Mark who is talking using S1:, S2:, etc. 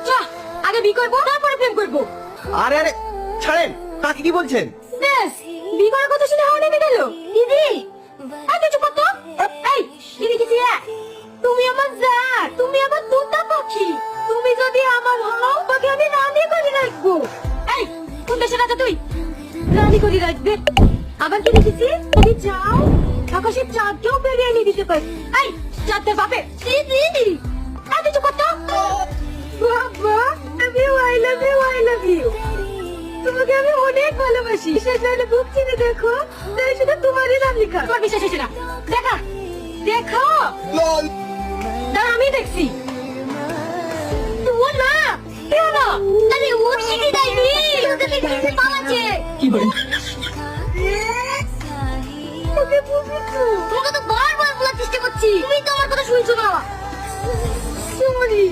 S1: চ আগে বি করবো তারপরে প্রেম করবো।
S2: আরে আরে ছাড়েন, কাকে কি বলছেন?
S1: ব্যাস বি করার কথা শুনে হাওয়া নেমে গেল। দিদি এত চুপ কর তো। এই দিদি কি দিয়ে? তুমি আমার জান, তুমি আমার দুটা পাখি। তুমি যদি আমার হও তোকে আমি রানী করে রাখবো। এই কোন দেশে রাজা তুই? রানী করে রাখবে। আবার কি দেখেছি তুমি যাও আকাশের চাঁদকেও বেরিয়ে নিয়ে দিতে পারি। এই চাঁদের বাপে দিদি এত চুপ কর তো। বাবা আই লাভ ইউ। তোমাকে আমি অনেক ভালোবাসি। শেষ হলে বুক চিনে দেখো, তাই শুধু তোমারই নাম লেখা। তোমার বিশ্বাস হচ্ছে না? দেখা দেখো দাঁড়া আমি দেখছি। ও না কেউ না, আরে ও শিখে দেয়নি, ওকে দেখতে পালাচ্ছে। কি বলে? ওকে বুঝেছো? তোমাকে তো বারবার বলার চেষ্টা করছি, তুমি তো আমার কথা শুনছো না। সরি।